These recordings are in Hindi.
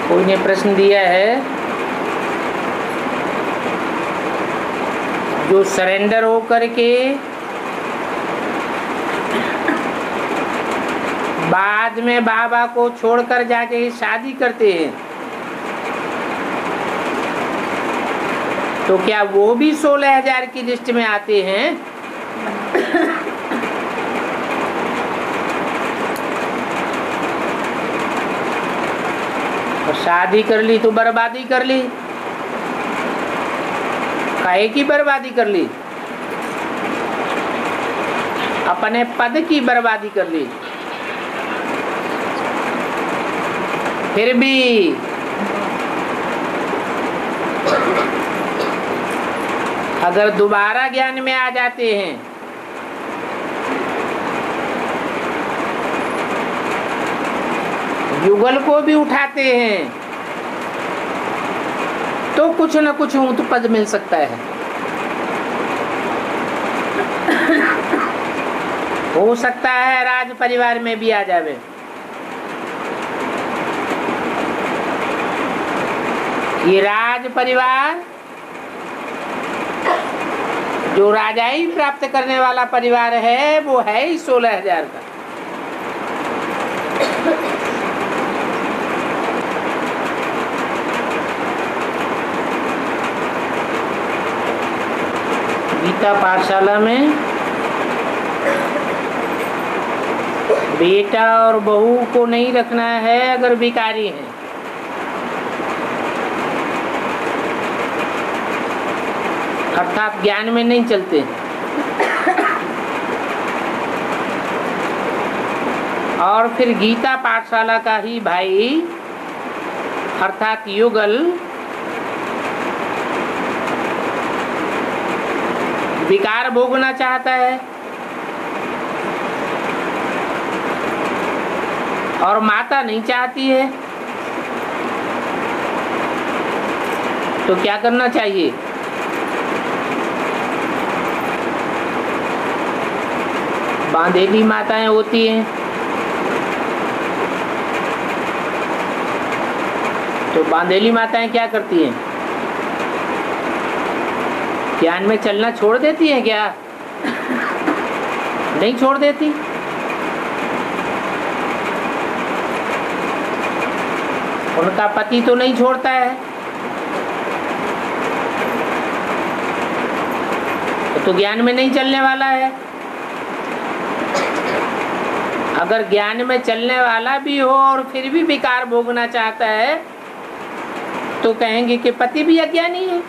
कोई ने प्रश्न दिया है, जो सरेंडर हो करके बाद में बाबा को छोड़कर जाके शादी करते हैं, तो क्या वो भी 16,000 की लिस्ट में आते हैं? और शादी कर ली तो बर्बादी कर ली, काहे की बर्बादी कर ली? अपने पद की बर्बादी कर ली। फिर भी अगर दोबारा ज्ञान में आ जाते हैं युगल को भी उठाते हैं तो कुछ न कुछ ऊंच पद मिल सकता है। हो सकता है राज परिवार में भी आ जावे। ये राज परिवार जो राजाई प्राप्त करने वाला परिवार है वो है ही 16,000 का। गीता पाठशाला में बेटा और बहू को नहीं रखना है अगर भिखारी हैं। अर्थात ज्ञान में नहीं चलते। और फिर गीता पाठशाला का ही भाई अर्थात युगल विकार भोगना चाहता है और माता नहीं चाहती है, तो क्या करना चाहिए? बांधेली माताएं होती हैं तो बांधेली माताएं क्या करती हैं? ज्ञान में चलना छोड़ देती हैं क्या? नहीं छोड़ देती। उनका पति तो नहीं छोड़ता है, तो ज्ञान में नहीं चलने वाला है। अगर ज्ञान में चलने वाला भी हो और फिर भी विकार भोगना चाहता है तो कहेंगे कि पति भी अज्ञानी है।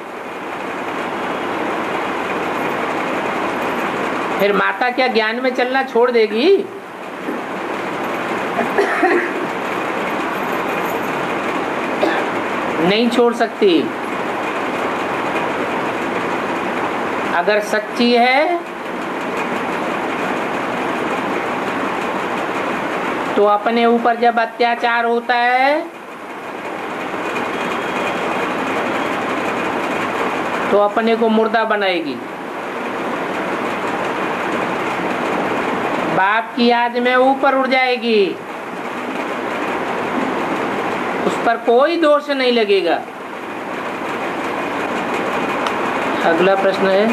फिर माता क्या ज्ञान में चलना छोड़ देगी? नहीं छोड़ सकती। अगर सच्ची है तो अपने ऊपर जब अत्याचार होता है तो अपने को मुर्दा बनाएगी। बाप की याद में ऊपर उड़ जाएगी, उस पर कोई दोष नहीं लगेगा। अगला प्रश्न है,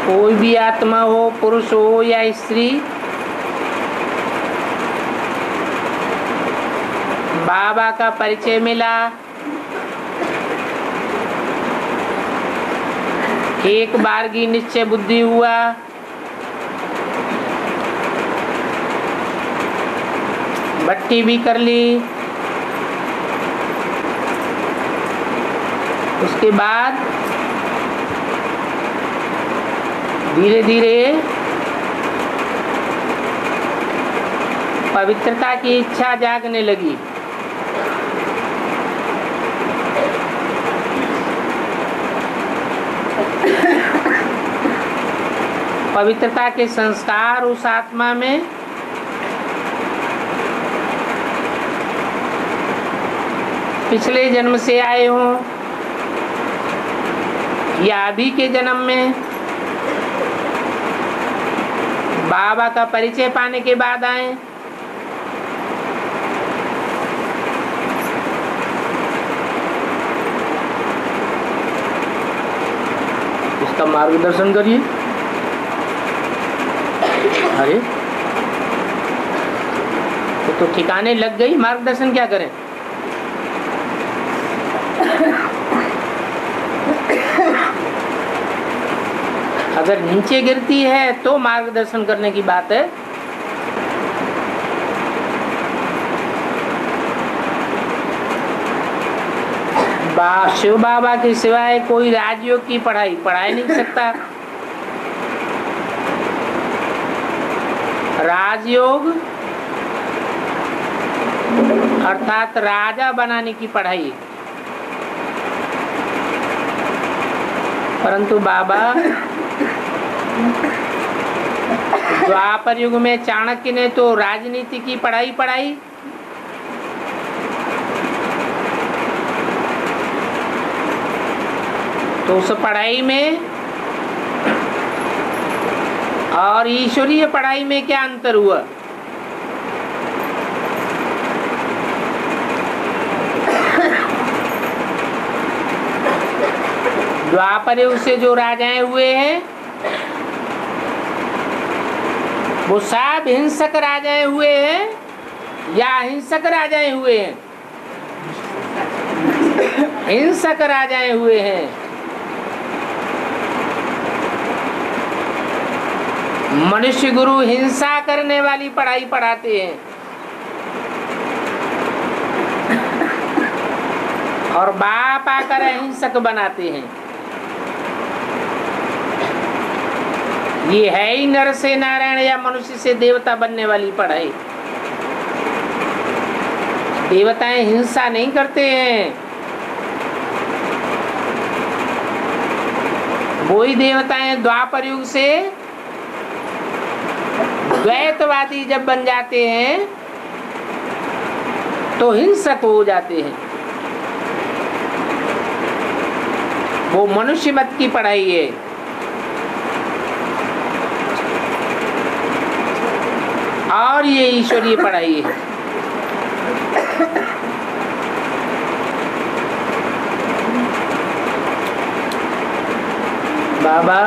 कोई भी आत्मा हो, पुरुष हो या स्त्री, बाबा का परिचय मिला, एक बार की निश्चय बुद्धि हुआ, भट्टी भी कर ली, उसके बाद धीरे धीरे पवित्रता की इच्छा जागने लगी। पवित्रता के संस्कार उस आत्मा में पिछले जन्म से आए हों या अभी के जन्म में बाबा का परिचय पाने के बाद आए, उनका मार्गदर्शन करिए। अरे तो ठिकाने लग गई, मार्गदर्शन क्या करें? अगर नीचे गिरती है तो मार्गदर्शन करने की बात है। शिव बाबा के सिवाय कोई राजयोग की पढ़ाई पढ़ा नहीं सकता। राजयोग अर्थात राजा बनाने की पढ़ाई। परंतु बाबा द्वापर युग में चाणक्य ने तो राजनीति की पढ़ाई पढ़ाई। तो उस पढ़ाई में और ईश्वरीय पढ़ाई में क्या अंतर हुआ? द्वापर युग से जो राजाएं हुए हैं वो सब हिंसक राजाएं हुए हैं या अहिंसक राजाएं हुए हैं? हिंसक राजाएं हुए हैं। मनुष्य गुरु हिंसा करने वाली पढ़ाई पढ़ाते हैं और बाप आकर अहिंसक बनाते हैं। ये है ही नर से नारायण या मनुष्य से देवता बनने वाली पढ़ाई। देवताएं हिंसा नहीं करते हैं। वही देवताएं द्वापर युग से द्वैतवादी जब बन जाते हैं तो हिंसक हो जाते हैं। वो मनुष्य मत की पढ़ाई है। और ये ईश्वरीय पढ़ाई है। बाबा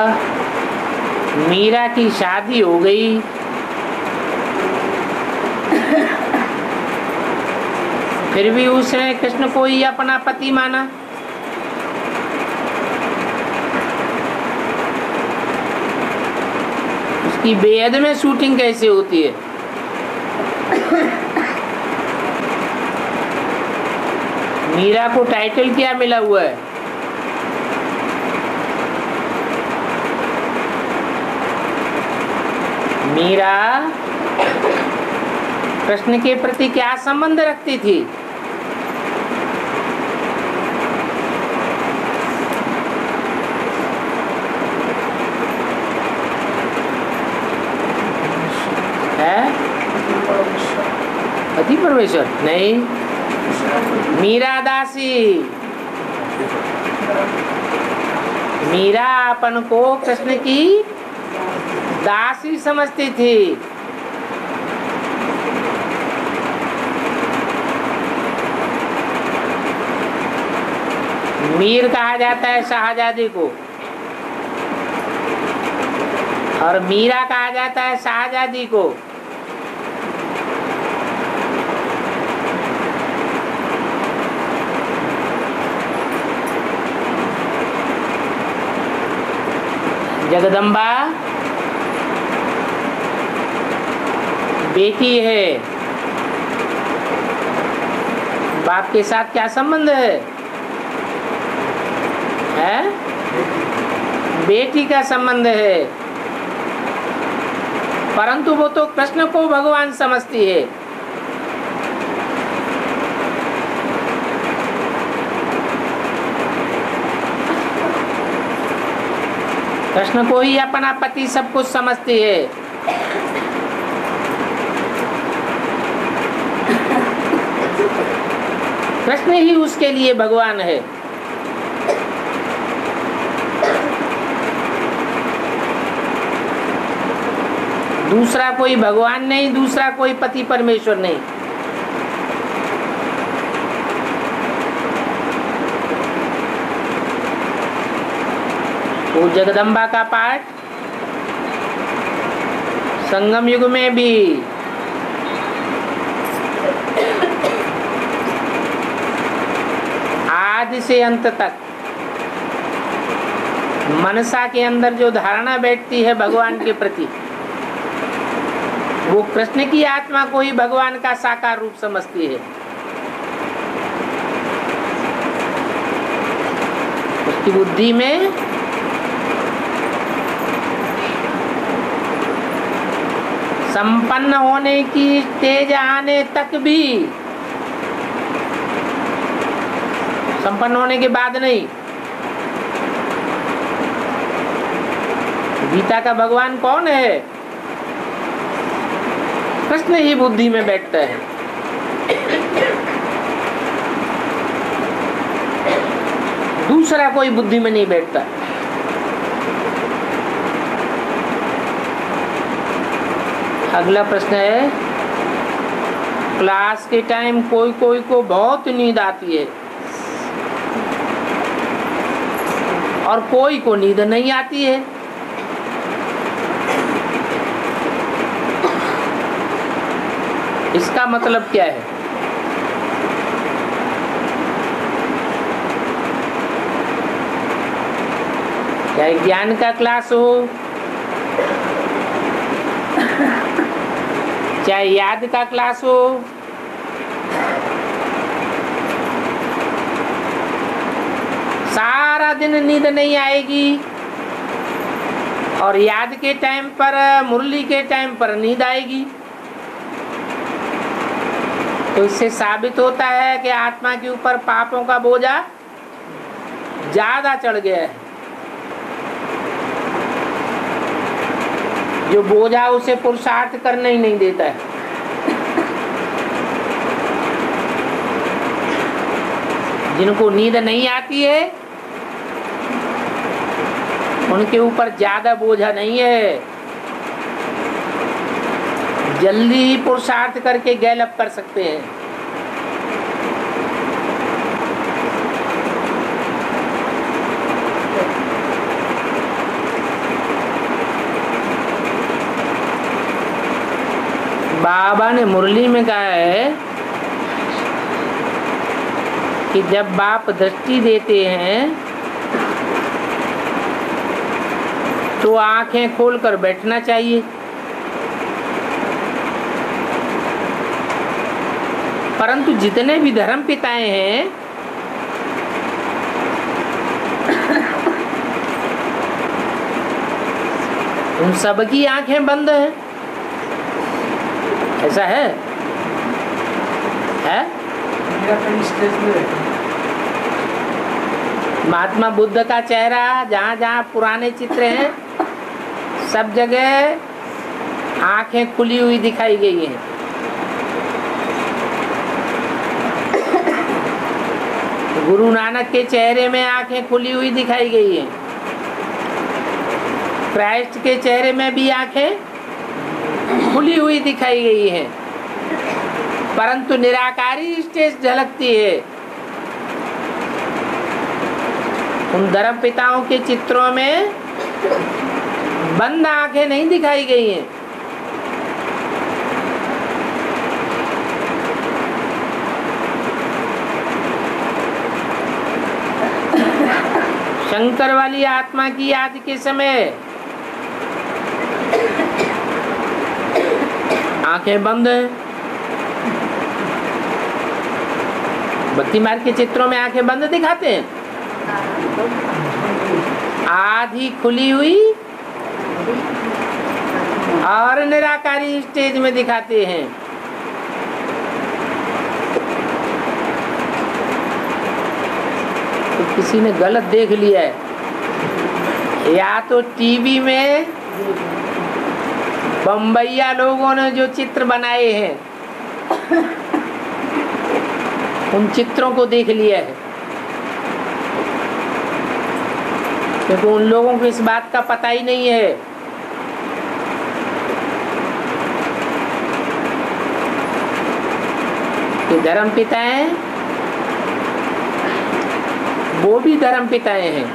मीरा की शादी हो गई, फिर भी उसने कृष्ण को ही अपना पति माना। उसकी बेहद में शूटिंग कैसे होती है? मीरा को टाइटल क्या मिला हुआ है? मीरा कृष्ण के प्रति क्या संबंध रखती थी? पति परमेश्वर नहीं, मीरा दासी। मीरा अपन को कृष्ण की दासी समझती थी। मीर कहा जाता है शाहजादी को और मीरा कहा जाता है शाहजादी को। जगदम्बा बेटी है, बाप के साथ क्या संबंध है? बेटी का संबंध है। परंतु वो तो कृष्ण को भगवान समझती है। कृष्ण को ही अपना पति सब कुछ समझती है। कृष्ण ही उसके लिए भगवान है। दूसरा कोई भगवान नहीं, दूसरा कोई पति परमेश्वर नहीं। वो जगदम्बा का पाठ संगम युग में भी आदि से अंत तक मनसा के अंदर जो धारणा बैठती है भगवान के प्रति, वो कृष्ण की आत्मा को ही भगवान का साकार रूप समझती है। उसकी बुद्धि में संपन्न होने की स्टेज आने तक भी, संपन्न होने के बाद नहीं, गीता का भगवान कौन है? कृष्ण ही बुद्धि में बैठता है। दूसरा कोई बुद्धि में नहीं बैठता। अगला प्रश्न है, क्लास के टाइम कोई कोई को बहुत नींद आती है और कोई को नींद नहीं आती है। इसका मतलब क्या है? चाहे ज्ञान का क्लास हो, चाहे याद का क्लास हो, सारा दिन नींद नहीं आएगी और याद के टाइम पर, मुरली के टाइम पर नींद आएगी। तो इससे साबित होता है कि आत्मा के ऊपर पापों का बोझा ज्यादा चढ़ गया है। जो बोझा उसे पुरुषार्थ करने ही नहीं देता है। जिनको नींद नहीं आती है उनके ऊपर ज्यादा बोझा नहीं है, जल्दी ही पुरुषार्थ करके गैलअप कर सकते हैं। बाबा ने मुरली में कहा है कि जब बाप दृष्टि देते हैं तो आंखें खोलकर बैठना चाहिए, परंतु जितने भी धर्म पिताएं हैं उन सबकी आंखें बंद हैं। ऐसा है? महात्मा बुद्ध का चेहरा जहाँ जहाँ पुराने चित्र हैं सब जगह आंखें खुली हुई दिखाई गई हैं। गुरु नानक के चेहरे में आंखें खुली हुई दिखाई गई हैं। क्राइस्ट के चेहरे में भी आंखें खुली हुई दिखाई गई हैं, परंतु निराकारी स्टेज झलकती है। उन धर्म पिताओं के चित्रों में बंद आंखें नहीं दिखाई गई हैं। शंकर वाली आत्मा की याद के समय आंखें बंद हैं। भक्ति मार्ग के चित्रों में आंखें बंद दिखाते हैं, आधी खुली हुई और निराकारी स्टेज में दिखाते हैं। तो किसी ने गलत देख लिया है, या तो टीवी में बम्बईया लोगों ने जो चित्र बनाए हैं उन चित्रों को देख लिया है, क्योंकि उन लोगों को इस बात का पता ही नहीं है कि धर्म पिताएं वो भी धर्म पिताएं हैं।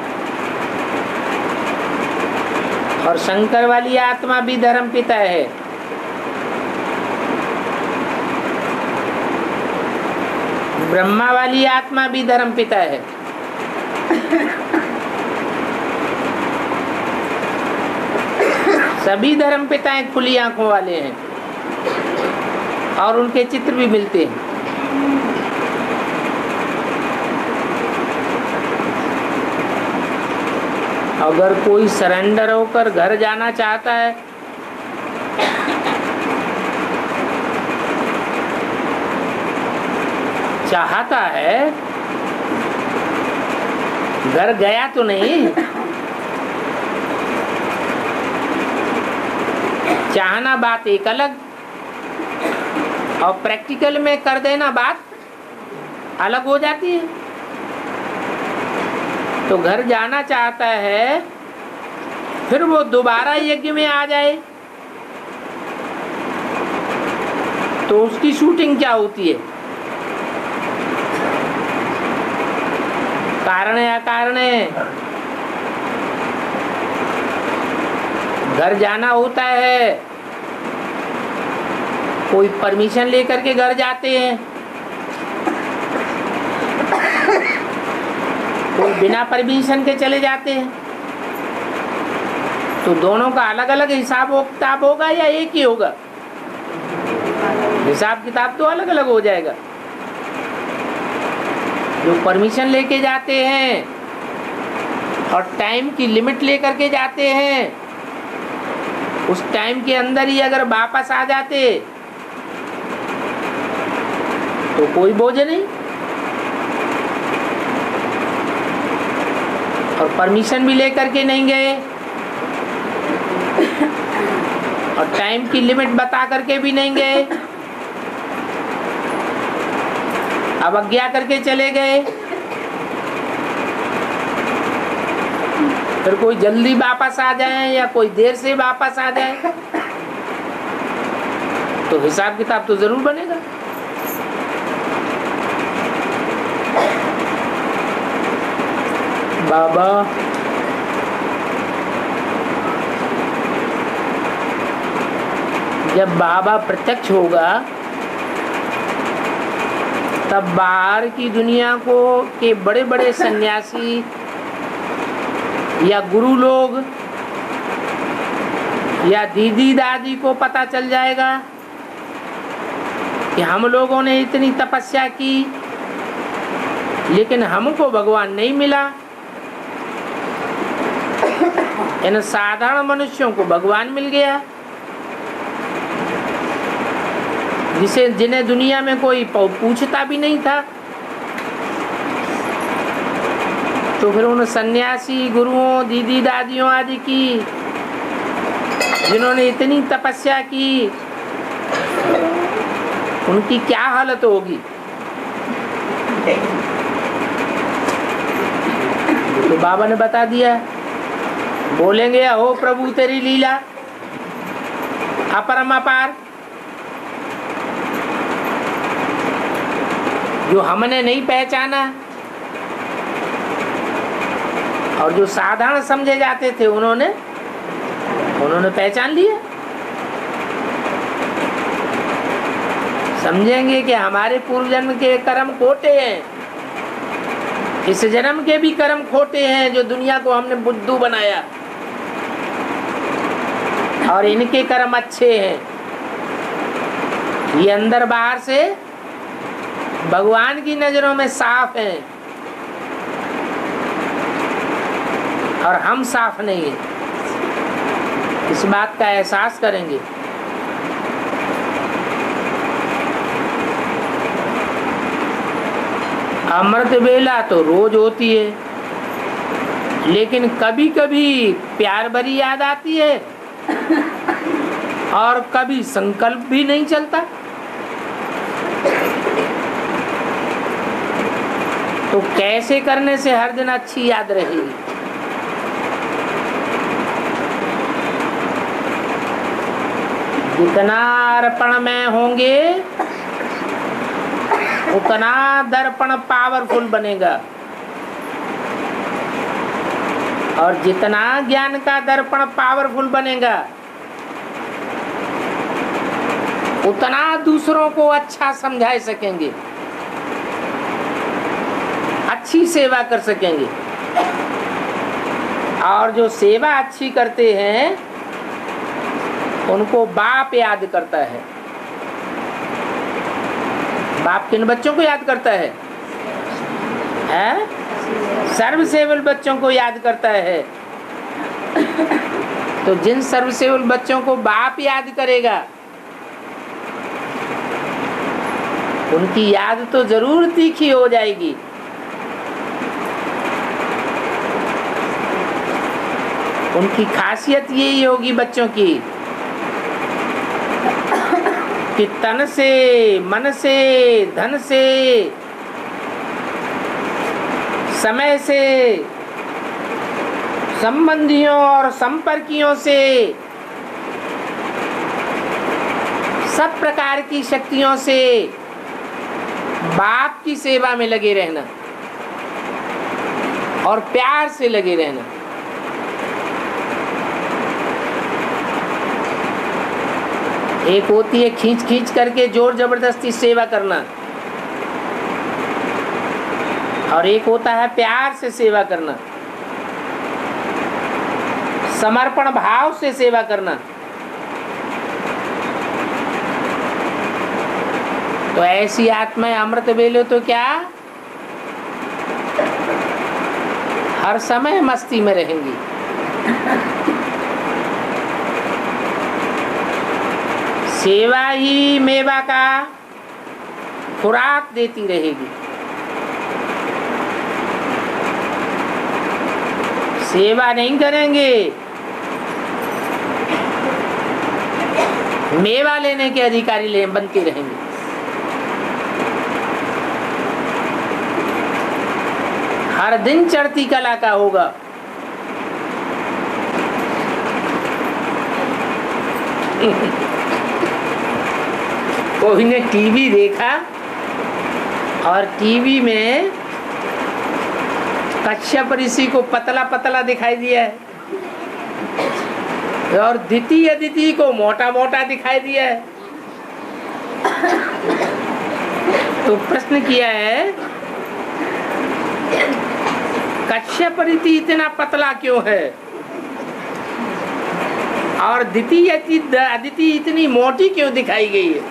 और शंकर वाली आत्मा भी धर्म पिता है। ब्रह्मा वाली आत्मा भी धर्म पिता है। सभी धर्म पिताएं खुली आंखों वाले हैं और उनके चित्र भी मिलते हैं। अगर कोई सरेंडर होकर घर जाना चाहता है चाहता है, घर गया तो नहीं, चाहना बात एक अलग और प्रैक्टिकल में कर देना बात अलग हो जाती है। तो घर जाना चाहता है, फिर वो दोबारा यज्ञ में आ जाए तो उसकी शूटिंग क्या होती है? कारण या कारण है। घर जाना होता है, कोई परमिशन लेकर के घर जाते हैं, कोई बिना परमिशन के चले जाते हैं। तो दोनों का अलग अलग हिसाब किताब होगा या एक ही होगा? हिसाब किताब तो अलग अलग हो जाएगा। जो परमिशन लेके जाते हैं और टाइम की लिमिट लेकर के जाते हैं, उस टाइम के अंदर ही अगर वापस आ जाते तो कोई बोझ नहीं। और परमिशन भी लेकर के नहीं गए और टाइम की लिमिट बता करके भी नहीं गए, अवज्ञा करके चले गए, फिर कोई जल्दी वापस आ जाए या कोई देर से वापस आ जाए तो हिसाब किताब तो जरूर बनेगा। बाबा जब बाबा प्रत्यक्ष होगा तब बाहर की दुनिया को के बड़े बड़े सन्यासी या गुरु लोग या दीदी दादी को पता चल जाएगा कि हम लोगों ने इतनी तपस्या की लेकिन हमको भगवान नहीं मिला। इन साधारण मनुष्यों को भगवान मिल गया, जिन्हें दुनिया में कोई पूछता भी नहीं था। तो फिर उन सन्यासी गुरुओं दीदी दादियों आदि की जिन्होंने इतनी तपस्या की, उनकी क्या हालत होगी? तो बाबा ने बता दिया, बोलेंगे हो प्रभु तेरी लीला अपरम अपार, जो हमने नहीं पहचाना और जो साधारण समझे जाते थे उन्होंने पहचान लिया। समझेंगे कि हमारे पूर्व जन्म के कर्म खोटे हैं, इस जन्म के भी कर्म खोटे हैं जो दुनिया को हमने बुद्धू बनाया, और इनके कर्म अच्छे हैं। ये अंदर बाहर से भगवान की नजरों में साफ हैं और हम साफ नहीं हैं। इस बात का एहसास करेंगे। अमृत वेला तो रोज होती है, लेकिन कभी कभी प्यार भरी याद आती है और कभी संकल्प भी नहीं चलता। तो कैसे करने से हर दिन अच्छी याद रहेगी? जितना अर्पण में होंगे उतना दर्पण पावरफुल बनेगा। और जितना ज्ञान का दर्पण पावरफुल बनेगा उतना दूसरों को अच्छा समझा सकेंगे, अच्छी सेवा कर सकेंगे। और जो सेवा अच्छी करते हैं उनको बाप याद करता है। बाप किन बच्चों को याद करता है? सर्वसेवल बच्चों को याद करता है। तो जिन सर्वसेवल बच्चों को बाप याद करेगा उनकी याद तो जरूर तीखी हो जाएगी। उनकी खासियत यही होगी बच्चों की कि तन से, मन से, धन से, समय से, संबंधियों और संपर्कियों से, सब प्रकार की शक्तियों से बाप की सेवा में लगे रहना और प्यार से लगे रहना। एक होती है खींच खींच करके जोर जबरदस्ती सेवा करना, और एक होता है प्यार से सेवा करना, समर्पण भाव से सेवा करना। तो ऐसी आत्माएं अमृत वेले तो क्या हर समय मस्ती में रहेंगी। सेवा ही मेवा का खुराक देती रहेगी। सेवा नहीं करेंगे, मेवा लेने के अधिकारी बनते रहेंगे। हर दिन चढ़ती कला का होगा। कोई ने टीवी देखा और टीवी में कश्यप ऋषि को पतला पतला दिखाई दिया है और द्वितीय अदिति को मोटा मोटा दिखाई दिया है। तो प्रश्न किया है कश्यप ऋषि इतना पतला क्यों है और द्वितीय अदिति इतनी मोटी क्यों दिखाई गई है?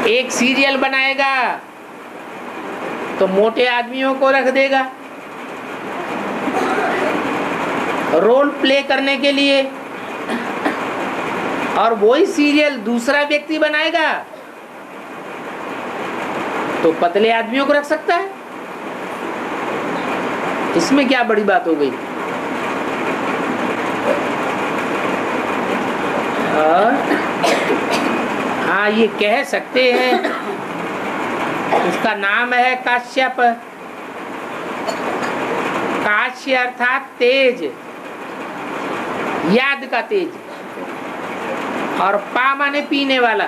एक सीरियल बनाएगा तो मोटे आदमियों को रख देगा रोल प्ले करने के लिए, और वही सीरियल दूसरा व्यक्ति बनाएगा तो पतले आदमियों को रख सकता है। इसमें क्या बड़ी बात हो गई? हाँ, ये कह सकते हैं उसका नाम है काश्यप। काश्य अर्थात तेज, याद का तेज, और पा माने पीने वाला,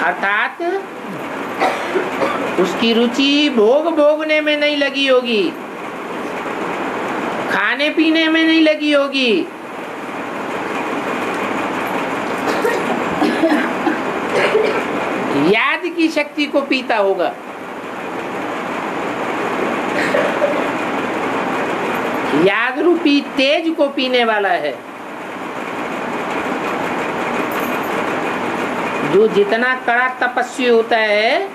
अर्थात उसकी रुचि भोग भोगने में नहीं लगी होगी, खाने पीने में नहीं लगी होगी, याद की शक्ति को पीता होगा। याद रूपी तेज को पीने वाला है, जो जितना कड़ा तपस्वी होता है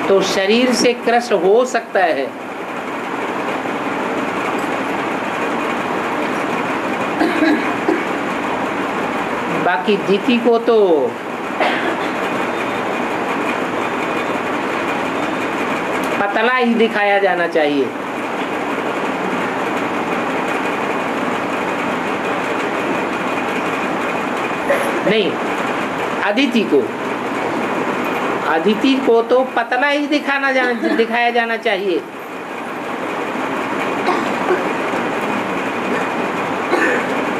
तो शरीर से क्रश हो सकता है, बाकी दीति को तो पतला ही दिखाया जाना चाहिए। नहीं, अदिति को तो पतला ही दिखाया जाना चाहिए।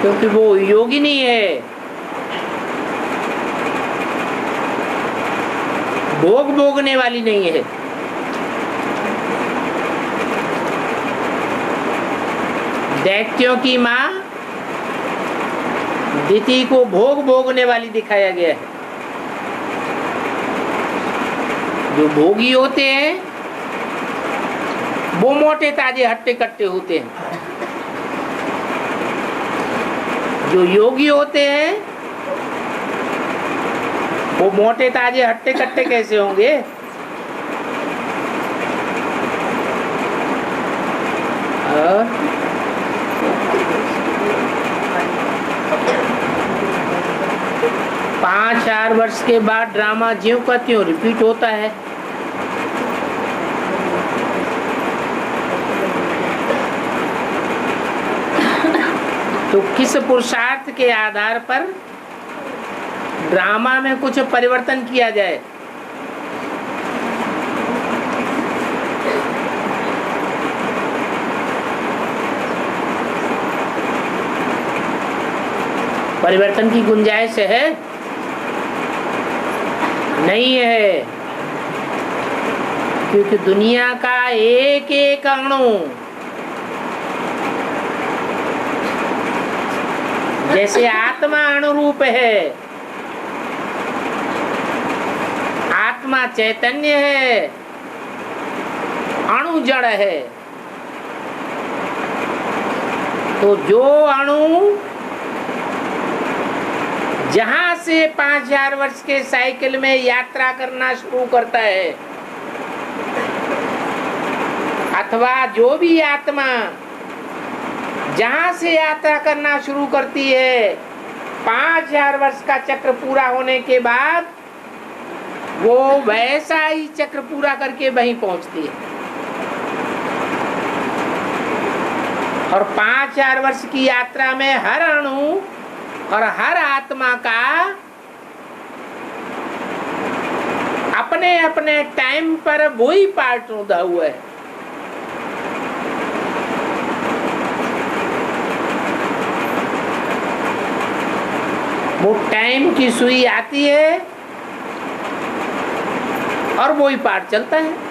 क्योंकि वो योगिनी है, भोग भोगने वाली नहीं है। दैत्यों की माँ दिति को भोग भोगने वाली दिखाया गया है। जो भोगी होते हैं वो मोटे ताजे हट्टे कट्टे होते हैं। जो योगी होते हैं वो मोटे ताजे हट्टे कट्टे कैसे होंगे? और 5-4 वर्ष के बाद ड्रामा ज्यों का त्यों रिपीट होता है। तो किस पुरुषार्थ के आधार पर ड्रामा में कुछ परिवर्तन किया जाए? परिवर्तन की गुंजाइश है? नहीं है, क्योंकि दुनिया का एक एक अणु जैसे आत्मा अनुरूप है, आत्मा चैतन्य है, अणु जड़ है। तो जो अणु जहां से 5000 वर्ष के साइकिल में यात्रा करना शुरू करता है, अथवा जो भी आत्मा जहां से यात्रा करना शुरू करती है, 5000 वर्ष का चक्र पूरा होने के बाद वो वैसा ही चक्र पूरा करके वहीं पहुंचती है। और 5000 वर्ष की यात्रा में हर अणु और हर आत्मा का अपने अपने टाइम पर वही पार्ट उदा हुआ है। वो टाइम की सुई आती है और वही पार्ट चलता है।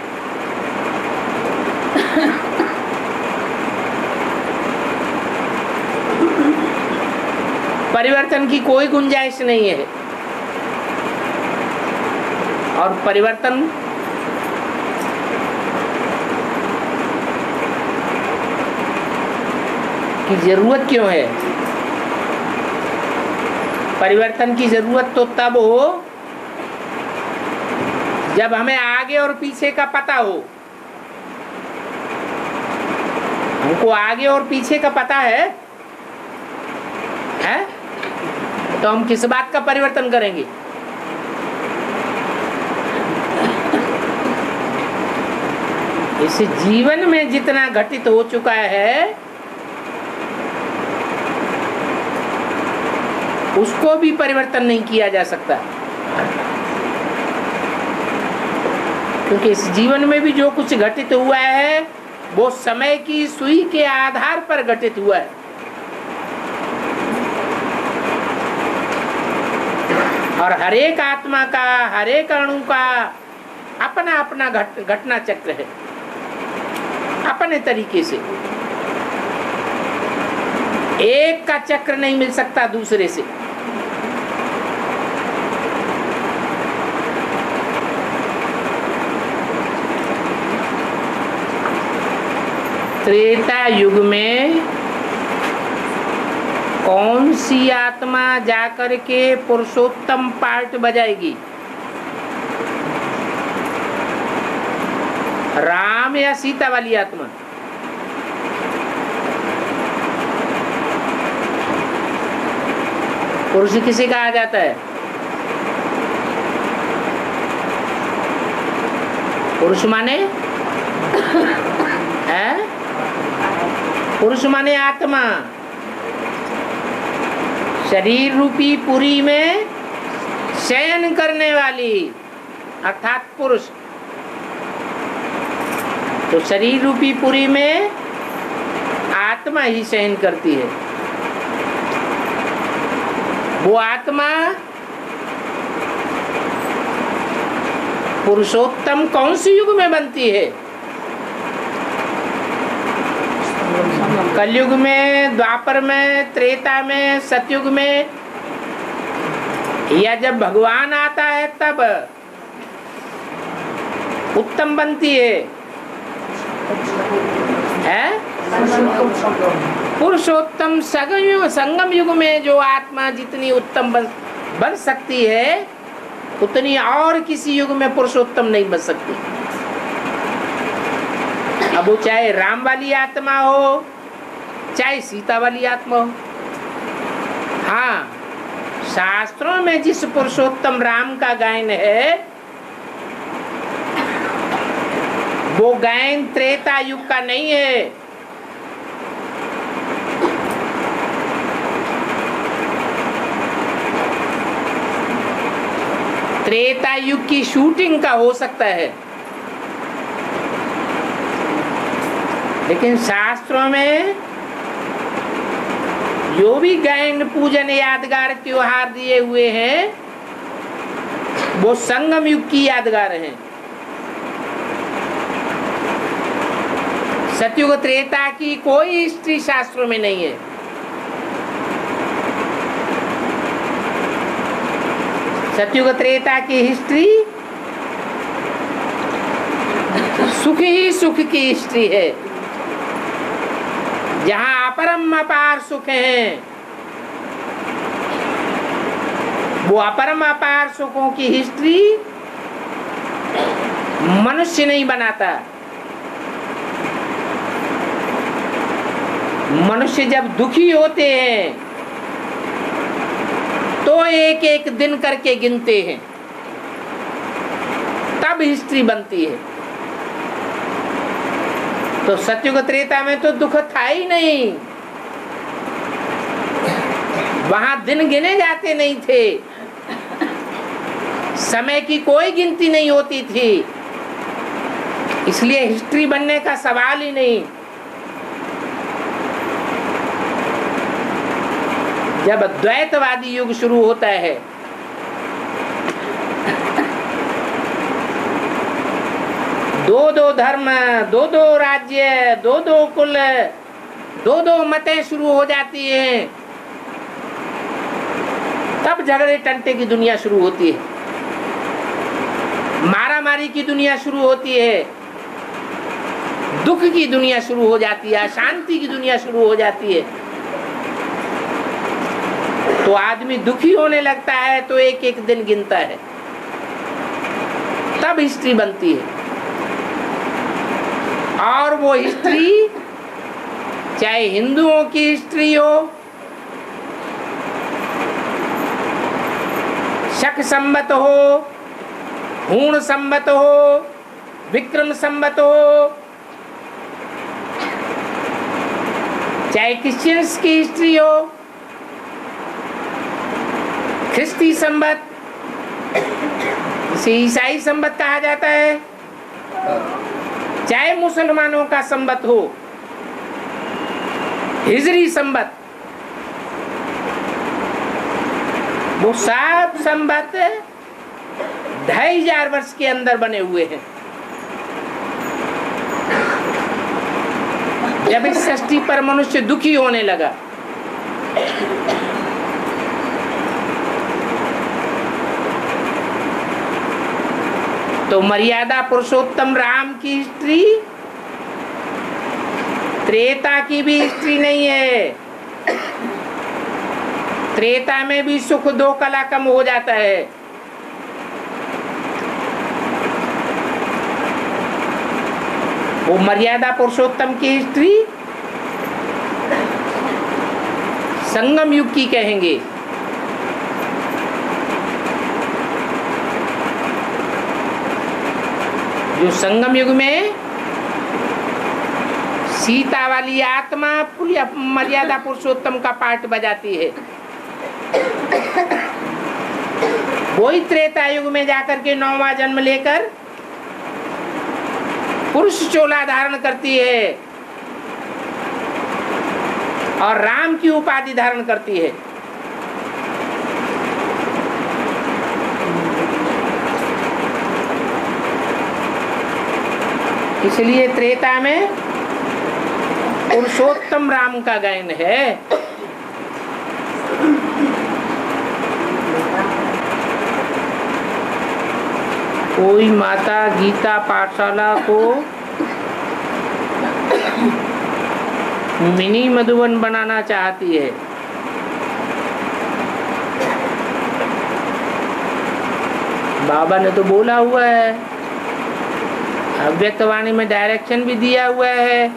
परिवर्तन की कोई गुंजाइश नहीं है। और परिवर्तन की जरूरत क्यों है? परिवर्तन की जरूरत तो तब हो जब हमें आगे और पीछे का पता हो। हमको आगे और पीछे का पता है? तो हम किस बात का परिवर्तन करेंगे? इस जीवन में जितना घटित हो चुका है उसको भी परिवर्तन नहीं किया जा सकता, क्योंकि इस जीवन में भी जो कुछ घटित हुआ है वो समय की सुई के आधार पर घटित हुआ है। और हरेक आत्मा का, हरेक अणु का अपना अपना घटना चक्र है, अपने तरीके से। एक का चक्र नहीं मिल सकता दूसरे से। त्रेता युग में कौन सी आत्मा जाकर के पुरुषोत्तम पार्ट बजाएगी? राम या सीता वाली आत्मा? पुरुष किसे कहा जाता है? पुरुष माने है? पुरुष माने आत्मा, शरीर रूपी पुरी में शयन करने वाली अर्थात पुरुष। तो शरीर रूपी पुरी में आत्मा ही शयन करती है। वो आत्मा पुरुषोत्तम कौन सी युग में बनती है? कलयुग में, द्वापर में, त्रेता में, सतयुग में, या जब भगवान आता है तब उत्तम बनती है? पुरुषोत्तम संगम युग में जो आत्मा जितनी उत्तम बन सकती है, उतनी और किसी युग में पुरुषोत्तम नहीं बन सकती। अब वो चाहे राम वाली आत्मा हो, चाहे सीता वाली आत्मा हो। हाँ, शास्त्रों में जिस पुरुषोत्तम राम का गायन है, वो गायन त्रेता युग का नहीं है। त्रेता युग की शूटिंग का हो सकता है, लेकिन शास्त्रों में जो भी गायन पूजन यादगार त्योहार दिए हुए हैं, वो संगम युग की यादगार हैं। सतयुग त्रेता की कोई हिस्ट्री शास्त्रों में नहीं है। सतयुग त्रेता की हिस्ट्री सुख ही सुख की हिस्ट्री है, जहां अपरम अपार सुख है। वो अपरम अपार सुखों की हिस्ट्री मनुष्य नहीं बनाता। मनुष्य जब दुखी होते हैं तो एक एक दिन करके गिनते हैं, तब हिस्ट्री बनती है। तो सतयुग त्रेता में तो दुख था ही नहीं, वहां दिन गिने जाते नहीं थे, समय की कोई गिनती नहीं होती थी, इसलिए हिस्ट्री बनने का सवाल ही नहीं। जब द्वैतवादी युग शुरू होता है, दो दो धर्म, दो दो राज्य, दो दो कुल, दो दो मतें शुरू हो जाती हैं, तब झगड़े टंटे की दुनिया शुरू होती है, मारामारी की दुनिया शुरू होती है, दुख की दुनिया शुरू हो जाती है, अशांति की दुनिया शुरू हो जाती है। तो आदमी दुखी होने लगता है तो एक एक दिन गिनता है, तब हिस्ट्री बनती है। और वो हिस्ट्री चाहे हिंदुओं की हिस्ट्री हो, शक संवत हो, हूण संवत हो, विक्रम संवत हो, चाहे क्रिश्चियंस की हिस्ट्री हो, ख्रिस्ती संवत, इसे ईसाई संवत कहा जाता है, चाहे मुसलमानों का संवत हो, हिजरी संवत, वो सब संवत 2500 वर्ष के अंदर बने हुए हैं। जब इस सृष्टि पर मनुष्य दुखी होने लगा, तो मर्यादा पुरुषोत्तम राम की हिस्ट्री त्रेता की भी हिस्ट्री नहीं है। त्रेता में भी सुख 2 कला कम हो जाता है। वो मर्यादा पुरुषोत्तम की हिस्ट्री संगम युग की कहेंगे। जो संगम युग में सीता वाली आत्मा पूरी मर्यादा पुरुषोत्तम का पार्ट बजाती है, वही त्रेता युग में जाकर के 9वां जन्म लेकर पुरुष चोला धारण करती है और राम की उपाधि धारण करती है। इसलिए त्रेता में पुरुषोत्तम राम का गायन है। कोई माता गीता पाठशाला को मिनी मधुबन बनाना चाहती है। बाबा ने तो बोला हुआ है, अव्यक्तवाणी में डायरेक्शन भी दिया हुआ है।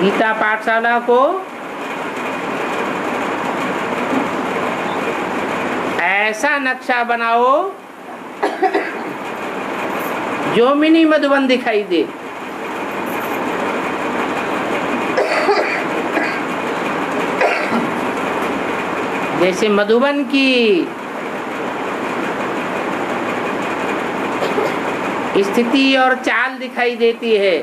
गीता पाठशाला को ऐसा नक्शा बनाओ जो मिनी मधुबन दिखाई दे। जैसे मधुबन की स्थिति और चाल दिखाई देती है,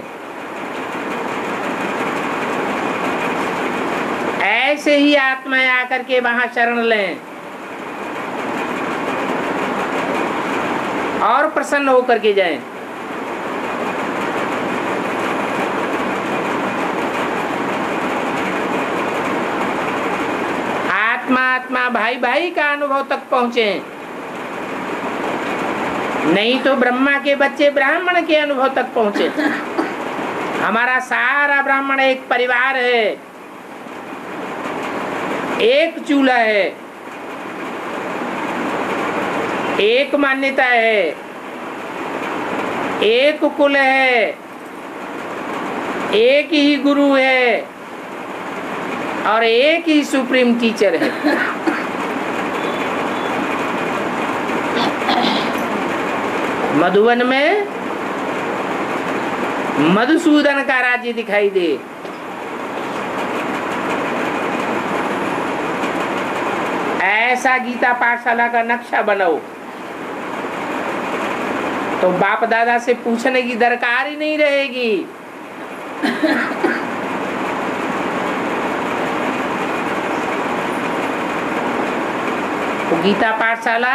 ऐसे ही आत्माएं आकर के वहां शरण लें और प्रसन्न होकर के जाएं। आत्मा भाई भाई का अनुभव तक पहुंचे, नहीं तो ब्रह्मा के बच्चे ब्राह्मण के अनुभव तक पहुंचे। हमारा सारा ब्राह्मण एक परिवार है, एक चूल्हा है, एक मान्यता है, एक कुल है, एक ही गुरु है और एक ही सुप्रीम टीचर है। मधुबन में मधुसूदन का राज्य दिखाई दे। ऐसा गीता पाठशाला का नक्शा बनाओ तो बाप दादा से पूछने की दरकार ही नहीं रहेगी। तो गीता पाठशाला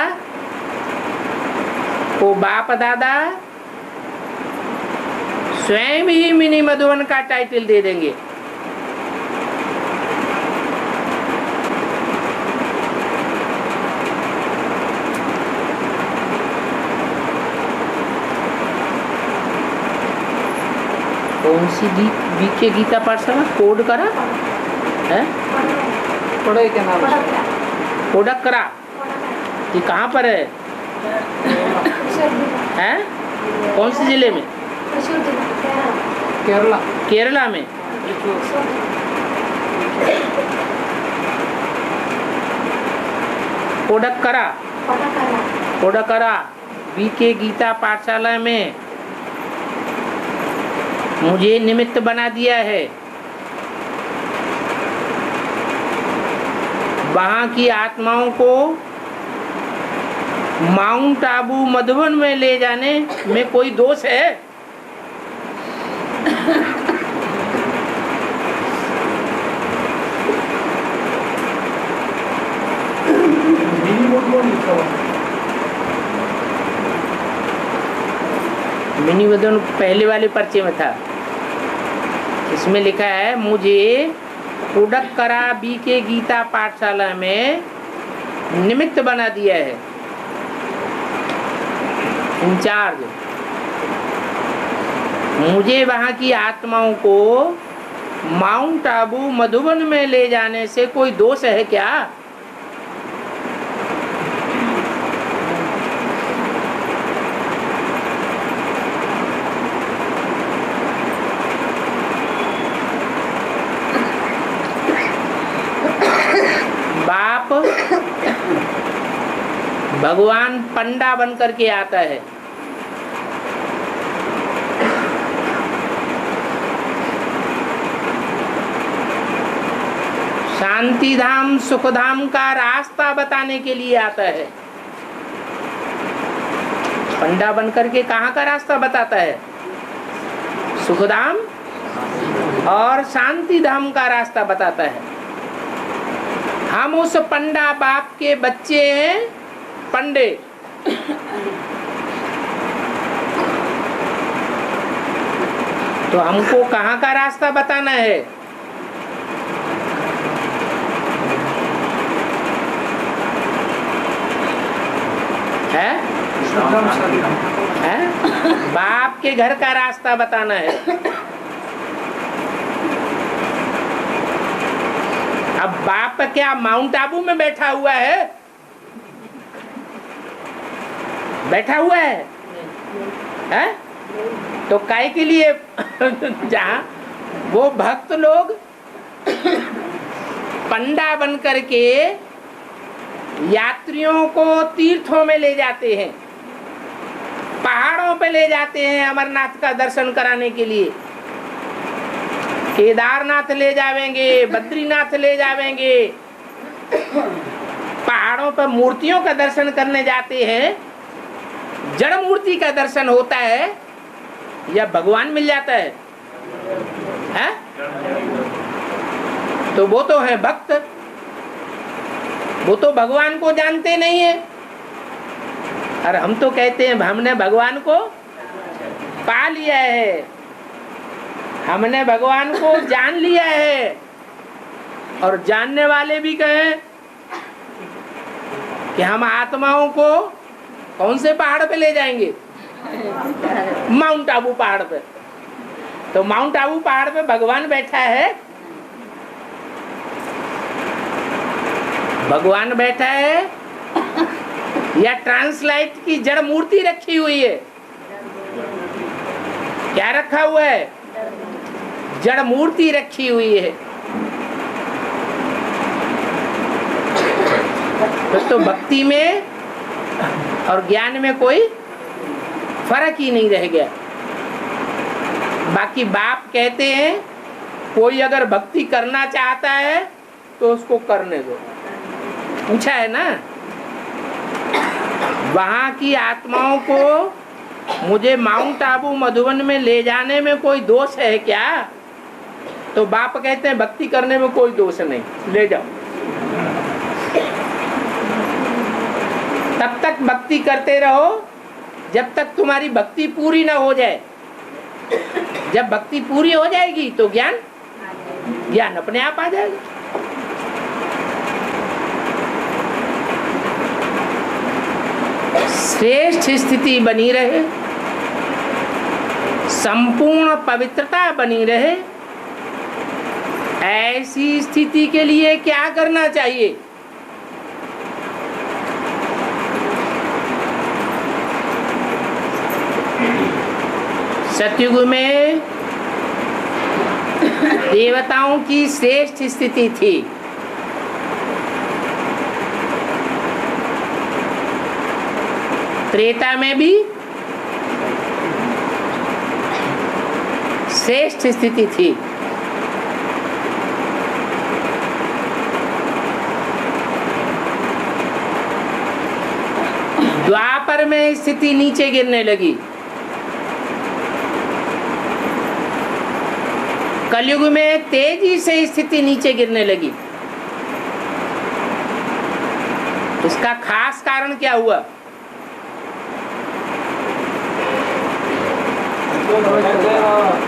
को बाप दादा स्वयं ही मिनी मधुबन का टाइटल दे देंगे। कौन सी बीके गीता पाठशाला कोड करा है? कोडक करा ये कहाँ पर है? हैं? कौन से जिले में? केरला। केरला में। कोडकरा बीके गीता पाठशाला में मुझे निमित्त बना दिया है। वहां की आत्माओं को माउंट आबू मधुबन में ले जाने में कोई दोष है? मिनी मधुबन पहले वाले पर्चे में था, इसमें लिखा है मुझे कोडकरा बीके गीता पाठशाला में निमित्त बना दिया है, इंचार्ज। मुझे वहां की आत्माओं को माउंट आबू मधुबन में ले जाने से कोई दोष है क्या? बाप भगवान पंडा बन करके आता है। शांति धाम सुख धाम का रास्ता बताने के लिए आता है। पंडा बन करके कहाँ का रास्ता बताता है? सुखधाम और शांति धाम का रास्ता बताता है। हम उस पंडा बाप के बच्चे हैं पंडे। तो हमको कहाँ का रास्ता बताना है? है? बाप के घर का रास्ता बताना है। अब बाप क्या माउंट आबू में बैठा हुआ है? बैठा हुआ है? तो काय के लिए जहाँ वो भक्त लोग पंडा बन करके यात्रियों को तीर्थों में ले जाते हैं, पहाड़ों पे ले जाते हैं अमरनाथ का दर्शन कराने के लिए, केदारनाथ ले जावेंगे, बद्रीनाथ ले जावेंगे, पहाड़ों पर मूर्तियों का दर्शन करने जाते हैं। जड़ मूर्ति का दर्शन होता है या भगवान मिल जाता है? तो वो तो है भक्त, वो तो भगवान को जानते नहीं है। और हम तो कहते हैं हमने भगवान को पा लिया है, हमने भगवान को जान लिया है। और जानने वाले भी कहें कि हम आत्माओं को कौन से पहाड़ पे ले जाएंगे? माउंट आबू पहाड़ पे। तो माउंट आबू पहाड़ पे भगवान बैठा है, भगवान बैठा है या ट्रांसलाइट की जड़ मूर्ति रखी हुई है? क्या रखा हुआ है? जड़ मूर्ति रखी हुई है। तो भक्ति में और ज्ञान में कोई फर्क ही नहीं रह गया। बाकी बाप कहते हैं कोई अगर भक्ति करना चाहता है तो उसको करने दो। पूछा है ना, वहां की आत्माओं को मुझे माउंट आबू मधुबन में ले जाने में कोई दोष है क्या? तो बाप कहते हैं भक्ति करने में कोई दोष नहीं, ले जाओ। तब तक भक्ति करते रहो जब तक तुम्हारी भक्ति पूरी ना हो जाए। जब भक्ति पूरी हो जाएगी तो ज्ञान अपने आप आ जाएगा। श्रेष्ठ स्थिति बनी रहे, संपूर्ण पवित्रता बनी रहे, ऐसी स्थिति के लिए क्या करना चाहिए? सतयुग में देवताओं की श्रेष्ठ स्थिति थी। त्रेता में भी श्रेष्ठ स्थिति थी। द्वापर में स्थिति नीचे गिरने लगी। कलयुग में तेजी से स्थिति नीचे गिरने लगी। इसका खास कारण क्या हुआ?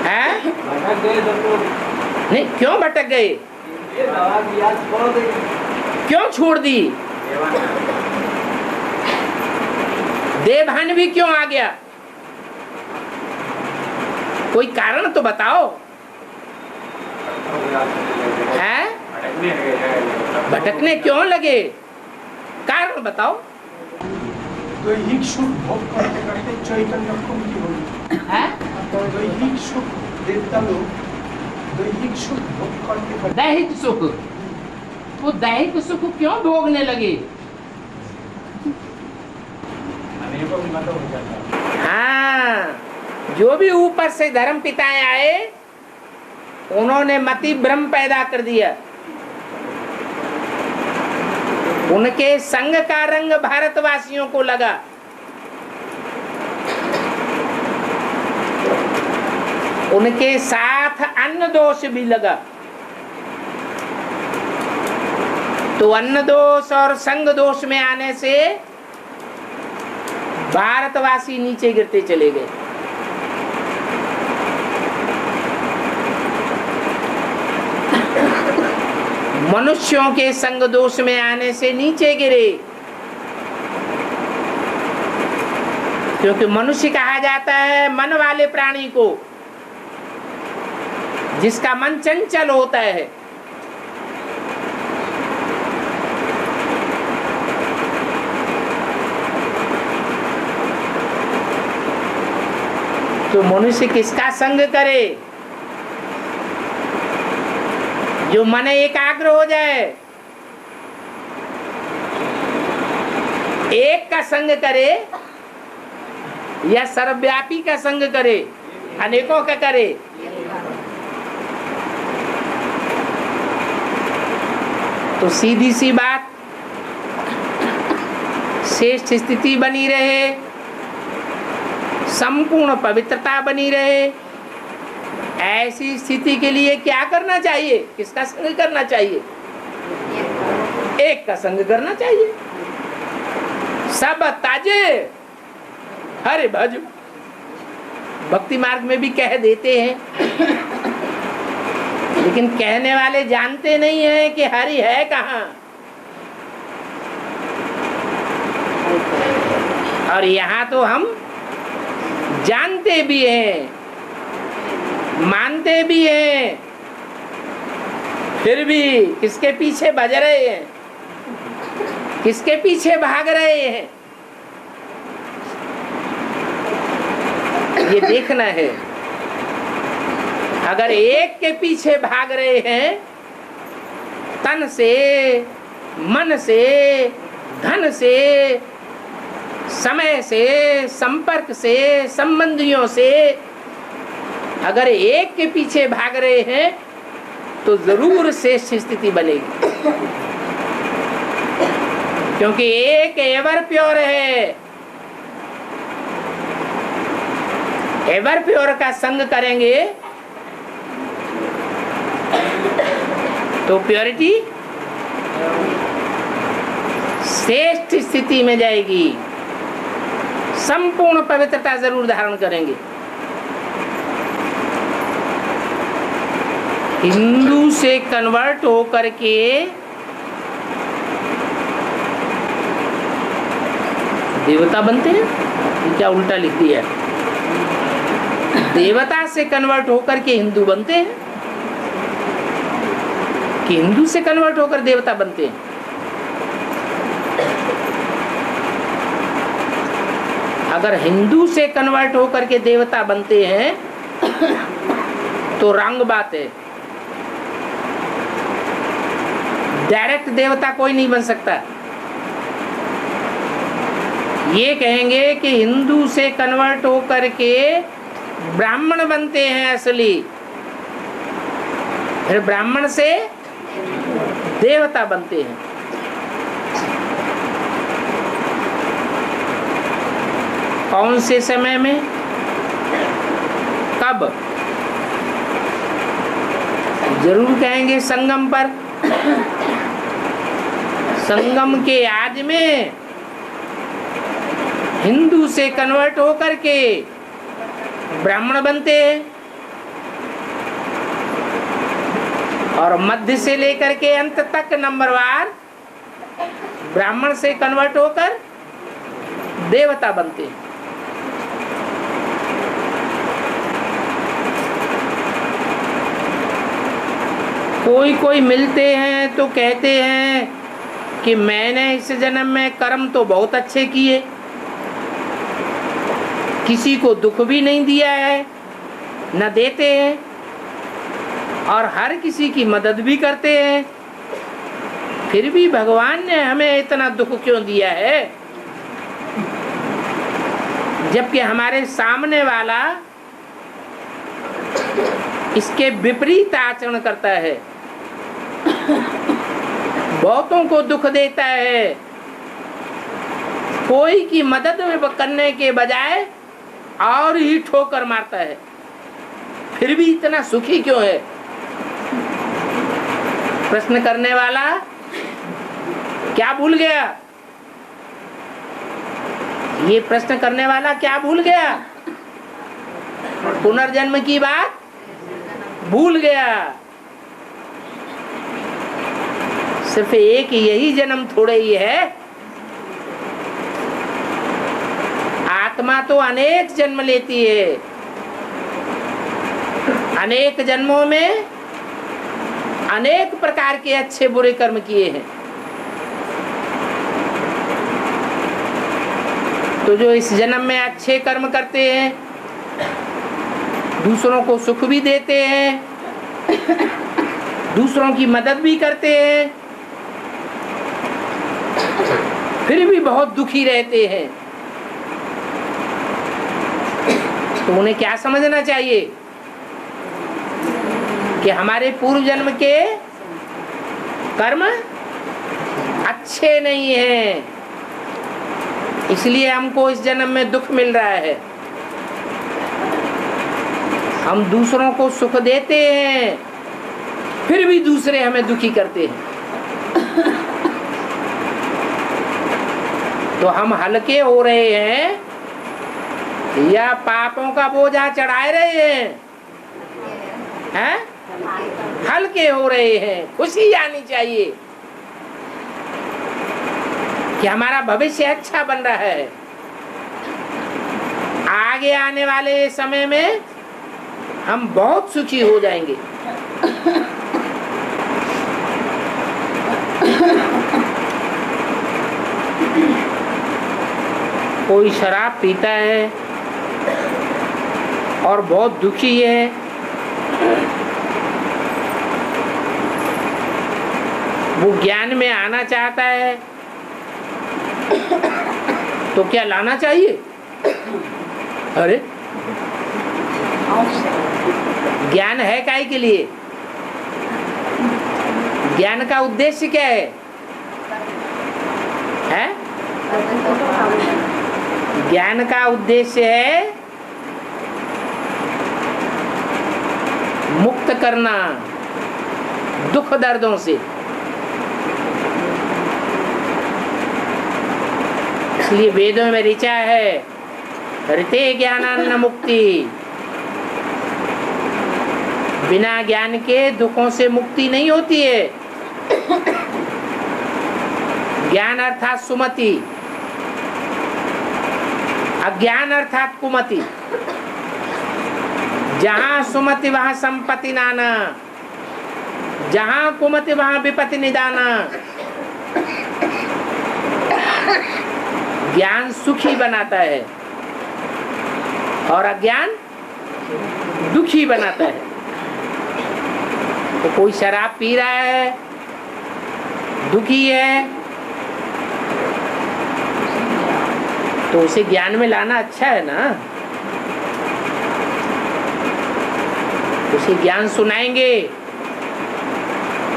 है? नहीं, क्यों भटक गए? क्यों छोड़ दी? देवभान भी क्यों आ गया? कोई कारण तो बताओ। है? भटकने क्यों लगे? कारण बताओ। दैहिक सुख भोग करते करते चैतन्य कुंठी हो गई। दैहिक सुख देवता लोग दैहिक सुख भोग करते दैहिक सुख, वो दैहिक सुख क्यों भोगने लगे? हाँ, जो भी ऊपर से धर्म पिताएं आए उन्होंने मति भ्रम पैदा कर दिया। उनके संग का रंग भारतवासियों को लगा। उनके साथ अन्न दोष भी लगा। तो अन्न दोष और संग दोष में आने से भारतवासी नीचे गिरते चले गए। मनुष्यों के संग दोष में आने से नीचे गिरे, क्योंकि मनुष्य कहा जाता है मन वाले प्राणी को, जिसका मन चंचल होता है। तो मनुष्य किसका संग करे? जो मन एकाग्र हो जाए, एक का संग करे या सर्वव्यापी का संग करे, अनेकों का करे। तो सीधी सी बात, श्रेष्ठ स्थिति बनी रहे, संपूर्ण पवित्रता बनी रहे, ऐसी स्थिति के लिए क्या करना चाहिए? किसका संग करना चाहिए? एक का संग करना चाहिए। सब ताजे हरे भज, भक्ति मार्ग में भी कह देते हैं, लेकिन कहने वाले जानते नहीं हैं कि हरि है कहाँ। और यहाँ तो हम जानते भी हैं, मानते भी हैं, फिर भी किसके पीछे भज रहे हैं, किसके पीछे भाग रहे हैं, ये देखना है। अगर एक के पीछे भाग रहे हैं, तन से, मन से, धन से, समय से, संपर्क से, संबंधियों से, अगर एक के पीछे भाग रहे हैं तो जरूर श्रेष्ठ स्थिति बनेगी, क्योंकि एक एवर प्योर है। एवर प्योर का संग करेंगे तो प्योरिटी श्रेष्ठ स्थिति में जाएगी, संपूर्ण पवित्रता जरूर धारण करेंगे। हिंदू से कन्वर्ट होकर के देवता बनते हैं, क्या उल्टा लिख दिया? देवता से कन्वर्ट होकर के हिंदू बनते हैं कि हिंदू से कन्वर्ट होकर देवता बनते हैं? अगर हिंदू से कन्वर्ट होकर के देवता बनते हैं तो रंग बात है। डायरेक्ट देवता कोई नहीं बन सकता। ये कहेंगे कि हिंदू से कन्वर्ट होकर के ब्राह्मण बनते हैं असली, फिर ब्राह्मण से देवता बनते हैं। कौन से समय में, कब? जरूर कहेंगे संगम पर। संगम के आज में हिंदू से कन्वर्ट होकर के ब्राह्मण बनते हैं, और मध्य से लेकर के अंत तक नंबरवार ब्राह्मण से कन्वर्ट होकर देवता बनते हैं। कोई कोई मिलते हैं तो कहते हैं कि मैंने इस जन्म में कर्म तो बहुत अच्छे किए, किसी को दुख भी नहीं दिया है, न देते हैं, और हर किसी की मदद भी करते हैं, फिर भी भगवान ने हमें इतना दुख क्यों दिया है? जबकि हमारे सामने वाला इसके विपरीत आचरण करता है, बहुतों को दुख देता है, कोई की मदद करने के बजाय और ही ठोकर मारता है, फिर भी इतना सुखी क्यों है? प्रश्न करने वाला क्या भूल गया? ये प्रश्न करने वाला क्या भूल गया? पुनर्जन्म की बात भूल गया। सिर्फ एक यही जन्म थोड़े ही है, आत्मा तो अनेक जन्म लेती है। अनेक जन्मों में अनेक प्रकार के अच्छे बुरे कर्म किए हैं। तो जो इस जन्म में अच्छे कर्म करते हैं, दूसरों को सुख भी देते हैं, दूसरों की मदद भी करते हैं, फिर भी बहुत दुखी रहते हैं, तो उन्हें क्या समझना चाहिए कि हमारे पूर्व जन्म के कर्म अच्छे नहीं हैं, इसलिए हमको इस जन्म में दुख मिल रहा है। हम दूसरों को सुख देते हैं, फिर भी दूसरे हमें दुखी करते हैं, तो हम हल्के हो रहे हैं या पापों का बोझा चढ़ाए रहे हैं? हल्के हो रहे हैं। खुशी आनी चाहिए कि हमारा भविष्य अच्छा बन रहा है, आगे आने वाले समय में हम बहुत सुखी हो जाएंगे। कोई शराब पीता है और बहुत दुखी है, वो ज्ञान में आना चाहता है, तो क्या लाना चाहिए? अरे ज्ञान है काहे के लिए? ज्ञान का उद्देश्य क्या है? ज्ञान का उद्देश्य है मुक्त करना दुख दर्दों से। इसलिए वेदों में ऋचा है ऋते ज्ञानान्न मुक्ति, बिना ज्ञान के दुखों से मुक्ति नहीं होती है। ज्ञान अर्थात सुमति, अज्ञान अर्थात कुमति। जहाँ सुमति वहाँ संपत्ति नाना, जहाँ कुमति वहाँ विपत्ति निदाना। ज्ञान सुखी बनाता है और अज्ञान दुखी बनाता है। तो कोई शराब पी रहा है, दुखी है, तो उसे ज्ञान में लाना अच्छा है ना। उसे ज्ञान सुनाएंगे,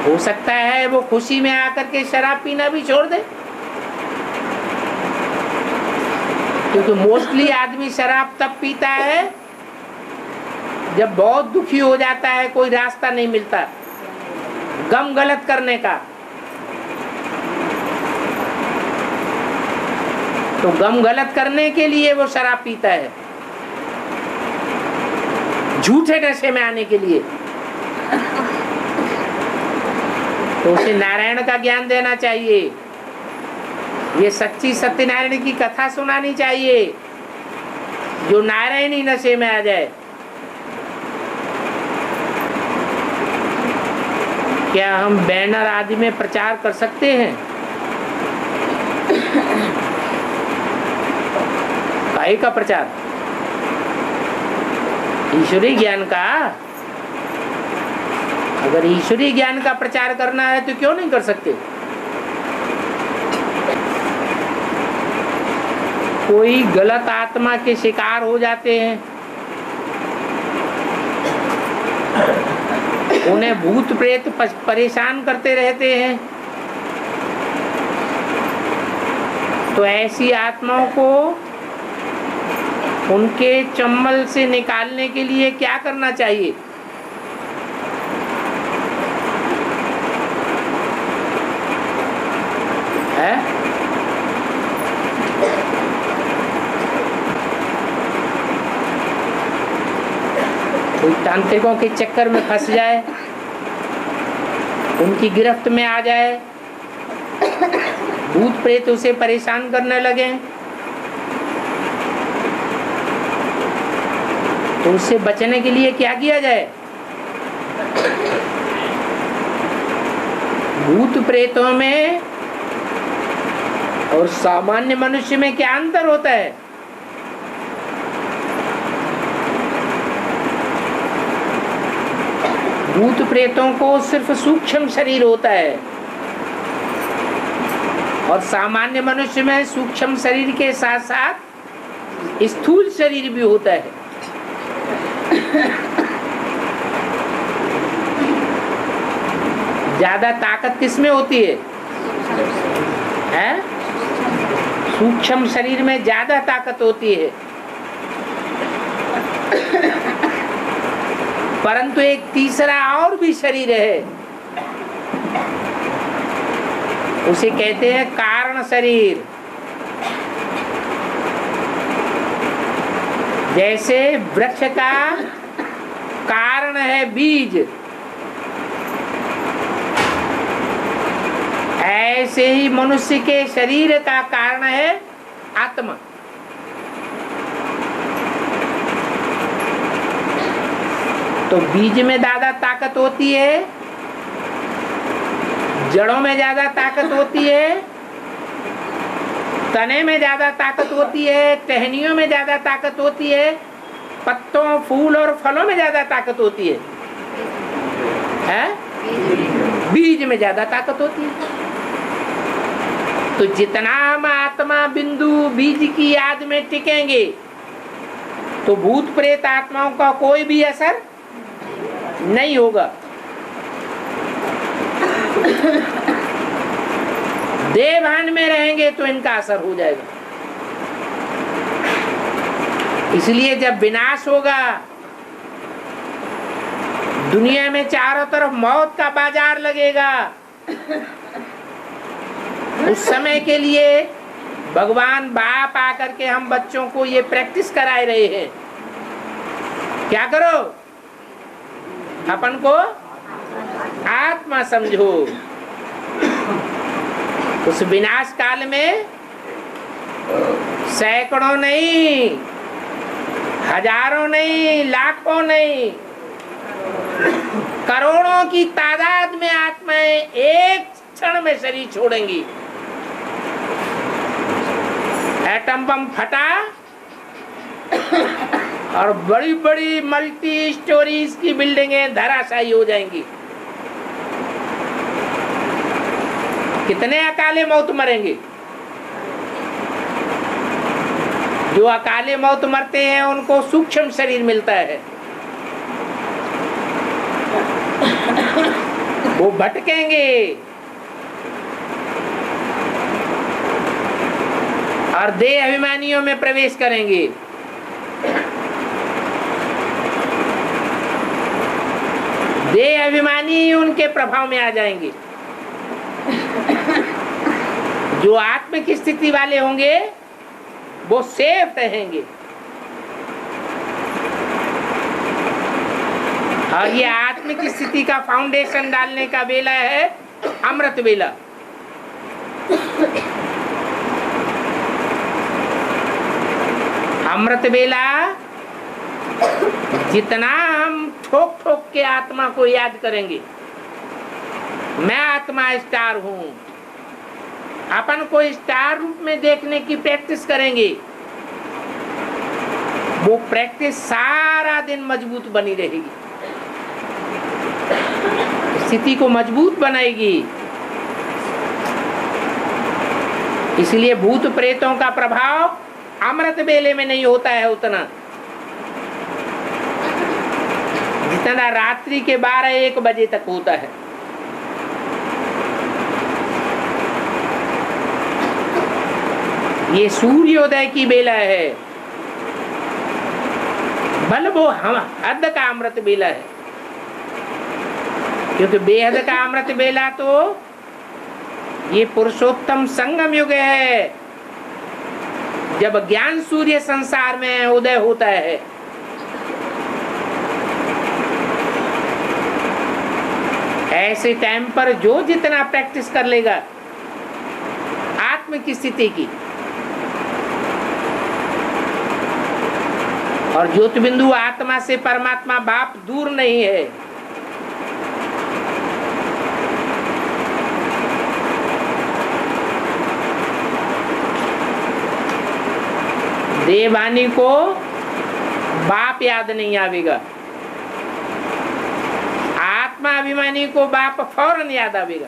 हो सकता है वो खुशी में आकर के शराब पीना भी छोड़ दे, क्योंकि मोस्टली आदमी शराब तब पीता है जब बहुत दुखी हो जाता है, कोई रास्ता नहीं मिलता गम गलत करने का। तो गम गलत करने के लिए वो शराब पीता है, झूठे नशे में आने के लिए। तो उसे नारायण का ज्ञान देना चाहिए, ये सच्ची सत्यनारायण की कथा सुनानी चाहिए, जो नारायणी नशे में आ जाए। क्या हम बैनर आदि में प्रचार कर सकते हैं? काहे का प्रचार? ईश्वरीय ज्ञान का। अगर ईश्वरीय ज्ञान का प्रचार करना है तो क्यों नहीं कर सकते? कोई गलत आत्मा के शिकार हो जाते हैं, उन्हें भूत प्रेत परेशान करते रहते हैं, तो ऐसी आत्माओं को उनके चंबल से निकालने के लिए क्या करना चाहिए? है? कोई तांत्रिकों के चक्कर में फंस जाए, उनकी गिरफ्त में आ जाए, भूत प्रेत उसे परेशान करने लगे, तो उससे बचने के लिए क्या किया जाए? भूत प्रेतों में और सामान्य मनुष्य में क्या अंतर होता है? भूत प्रेतों को सिर्फ सूक्ष्म शरीर होता है और सामान्य मनुष्य में सूक्ष्म शरीर के साथ साथ स्थूल शरीर भी होता है। ज्यादा ताकत किसमें होती है? सूक्ष्म शरीर में ज्यादा ताकत होती है, परंतु एक तीसरा और भी शरीर है, उसे कहते हैं कारण शरीर। जैसे वृक्ष का कारण है बीज, ऐसे ही मनुष्य के शरीर का कारण है आत्मा। तो बीज में ज्यादा ताकत होती है, जड़ों में ज्यादा ताकत होती है, तने में ज्यादा ताकत होती है, टहनियों में ज्यादा ताकत होती है, पत्तों, फूल और फलों में ज्यादा ताकत होती है? बीज में ज्यादा ताकत होती है। तो जितना हम आत्मा बिंदु बीज की याद में टिकेंगे तो भूत प्रेत आत्माओं का कोई भी असर नहीं होगा। देह भान में रहेंगे तो इनका असर हो जाएगा। इसलिए जब विनाश होगा, दुनिया में चारों तरफ मौत का बाजार लगेगा, उस समय के लिए भगवान बाप आकर के हम बच्चों को ये प्रैक्टिस कराए रहे हैं। क्या करो? अपन को आत्मा समझो। उस विनाश काल में सैकड़ों नहीं, हजारों नहीं, लाखों नहीं, करोड़ों की तादाद में आत्माएं एक क्षण में शरीर छोड़ेंगी। एटम बम फटा और बड़ी बड़ी मल्टी स्टोरीज की बिल्डिंगें धराशायी हो जाएंगी। कितने अकाले मौत मरेंगे? जो अकाले मौत मरते हैं उनको सूक्ष्म शरीर मिलता है, वो भटकेंगे और देह अभिमानियों में प्रवेश करेंगे। देह अभिमानी उनके प्रभाव में आ जाएंगे। जो आत्म की स्थिति वाले होंगे वो सेफ रहेंगे। और ये आत्म की स्थिति का फाउंडेशन डालने का बेला है अमृत बेला। अमृत बेला जितना हम ठोक ठोक के आत्मा को याद करेंगे, मैं आत्मा स्टार हूं, अपन को स्टार रूप में देखने की प्रैक्टिस करेंगे, वो प्रैक्टिस सारा दिन मजबूत बनी रहेगी, स्थिति को मजबूत बनाएगी। इसलिए भूत प्रेतों का प्रभाव अमृत बेले में नहीं होता है उतना जितना रात्रि के 12-1 बजे तक होता है। ये सूर्योदय की बेला है, बल वो हम हद का अमृत बेला है, क्योंकि बेहद का अमृत बेला तो ये पुरुषोत्तम संगम युग है, जब ज्ञान सूर्य संसार में उदय होता है। ऐसे टाइम पर जो जितना प्रैक्टिस कर लेगा आत्म की स्थिति की, और ज्योति बिंदु आत्मा से परमात्मा बाप दूर नहीं है। देवानी को बाप याद नहीं आवेगा, आत्मा अभिमानी को बाप फौरन याद आवेगा।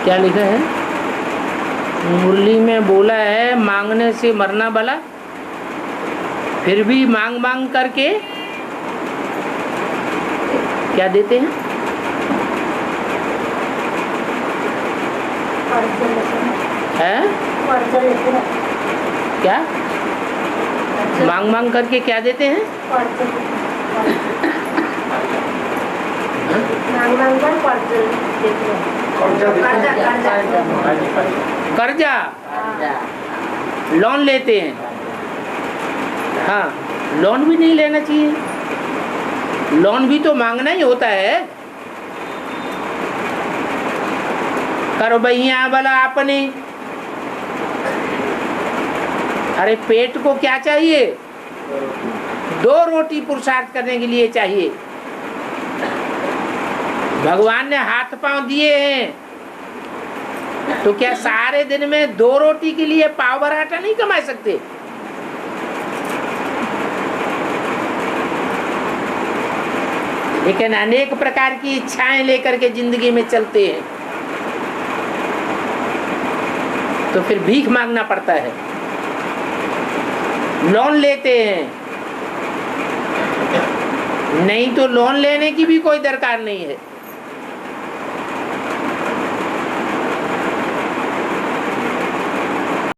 क्या लिखा है? मुरली में बोला है मांगने से मरना भला, फिर भी मांग मांग करके क्या देते हैं? है? क्या मांग मांग करके क्या देते हैं? कर्जा, लोन लेते हैं। हाँ, लोन भी नहीं लेना चाहिए, लोन भी तो मांगना ही होता है। करो भैया भला अपने, अरे पेट को क्या चाहिए? 2 रोटी पुरुषार्थ करने के लिए चाहिए। भगवान ने हाथ पांव दिए हैं, तो क्या सारे दिन में 2 रोटी के लिए पाव भर आटा नहीं कमा सकते? लेकिन अनेक प्रकार की इच्छाएं लेकर के जिंदगी में चलते हैं, तो फिर भीख मांगना पड़ता है, लोन लेते हैं। नहीं तो लोन लेने की भी कोई दरकार नहीं है।